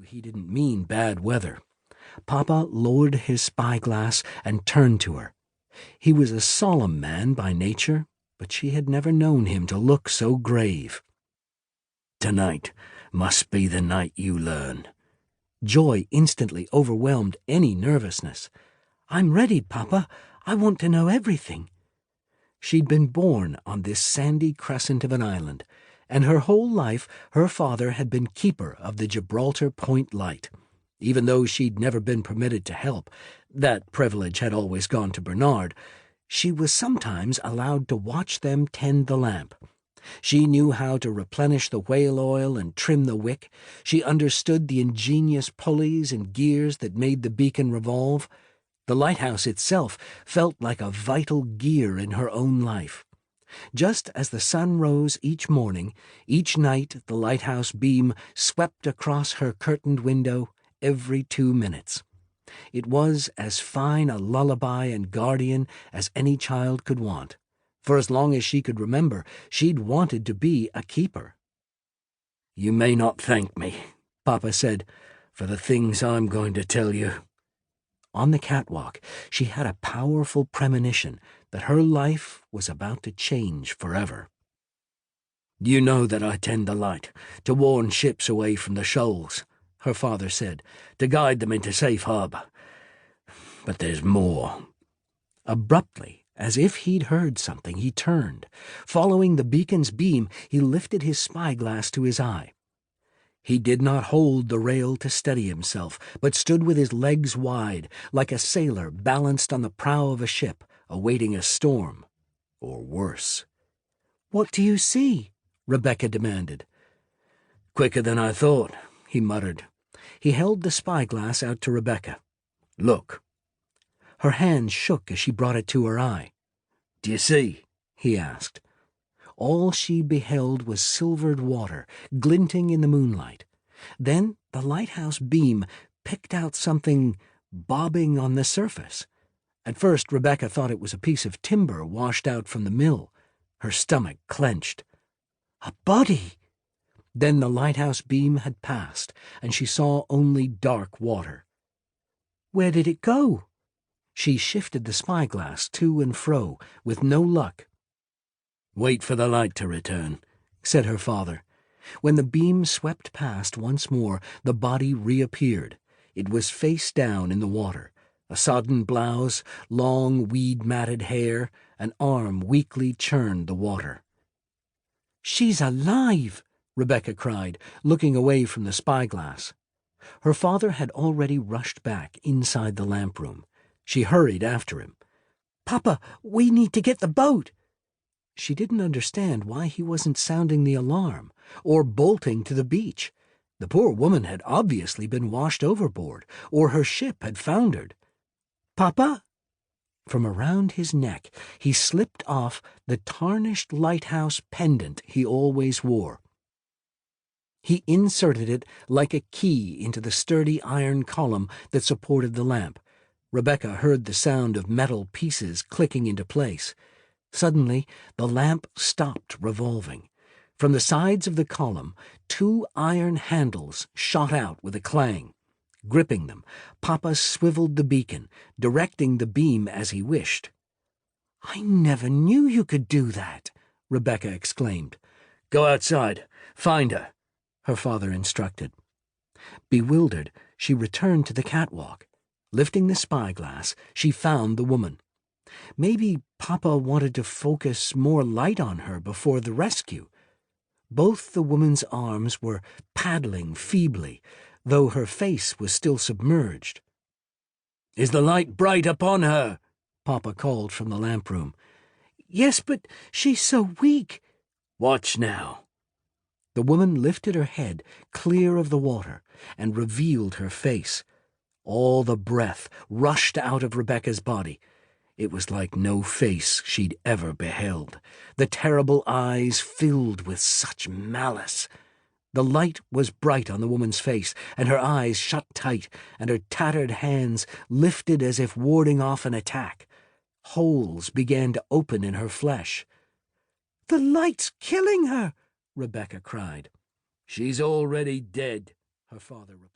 he didn't mean bad weather. Papa lowered his spyglass and turned to her. He was a solemn man by nature, but she had never known him to look so grave. "Tonight must be the night you learn." Joy instantly overwhelmed any nervousness. "I'm ready, Papa. I want to know everything." She'd been born on this sandy crescent of an island, and her whole life her father had been keeper of the Gibraltar Point light. Even though she'd never been permitted to help, that privilege had always gone to Bernard, she was sometimes allowed to watch them tend the lamp. She knew how to replenish the whale oil and trim the wick. She understood the ingenious pulleys and gears that made the beacon revolve. The lighthouse itself felt like a vital gear in her own life. Just as the sun rose each morning, each night the lighthouse beam swept across her curtained window every 2 minutes. It was as fine a lullaby and guardian as any child could want. For as long as she could remember, she'd wanted to be a keeper. "You may not thank me," Papa said, "for the things I'm going to tell you." On the catwalk, she had a powerful premonition that her life was about to change forever. "You know that I tend the light, to warn ships away from the shoals," her father said, "to guide them into safe harbor. But there's more." Abruptly, as if he'd heard something, he turned. Following the beacon's beam, he lifted his spyglass to his eye. He did not hold the rail to steady himself, but stood with his legs wide, like a sailor balanced on the prow of a ship, awaiting a storm, or worse. "What do you see?" Rebecca demanded. "Quicker than I thought," he muttered. He held the spyglass out to Rebecca. "Look." Her hand shook as she brought it to her eye. "Do you see?" he asked. All she beheld was silvered water, glinting in the moonlight. Then the lighthouse beam picked out something bobbing on the surface. At first Rebecca thought it was a piece of timber washed out from the mill. Her stomach clenched. A body! Then the lighthouse beam had passed, and she saw only dark water. Where did it go? She shifted the spyglass to and fro, with no luck. "Wait for the light to return," said her father. When the beam swept past once more, the body reappeared. It was face down in the water, a sodden blouse, long weed-matted hair, an arm weakly churned the water. "She's alive!" Rebecca cried, looking away from the spyglass. Her father had already rushed back inside the lamp room. She hurried after him. "Papa, we need to get the boat!" She didn't understand why he wasn't sounding the alarm, or bolting to the beach. The poor woman had obviously been washed overboard, or her ship had foundered. "Papa?" From around his neck he slipped off the tarnished lighthouse pendant he always wore. He inserted it like a key into the sturdy iron column that supported the lamp. Rebecca heard the sound of metal pieces clicking into place. Suddenly, the lamp stopped revolving. From the sides of the column, 2 iron handles shot out with a clang. Gripping them, Papa swiveled the beacon, directing the beam as he wished. "I never knew you could do that," Rebecca exclaimed. "Go outside. Find her," her father instructed. Bewildered, she returned to the catwalk. Lifting the spyglass, she found the woman. Maybe Papa wanted to focus more light on her before the rescue. Both the woman's arms were paddling feebly, though her face was still submerged. "Is the light bright upon her?" Papa called from the lamp room. "Yes, but she's so weak." "Watch now." The woman lifted her head clear of the water and revealed her face. All the breath rushed out of Rebecca's body. It was like no face she'd ever beheld. The terrible eyes filled with such malice. The light was bright on the woman's face, and her eyes shut tight, and her tattered hands lifted as if warding off an attack. Holes began to open in her flesh. "The light's killing her!" Rebecca cried. "She's already dead," her father replied.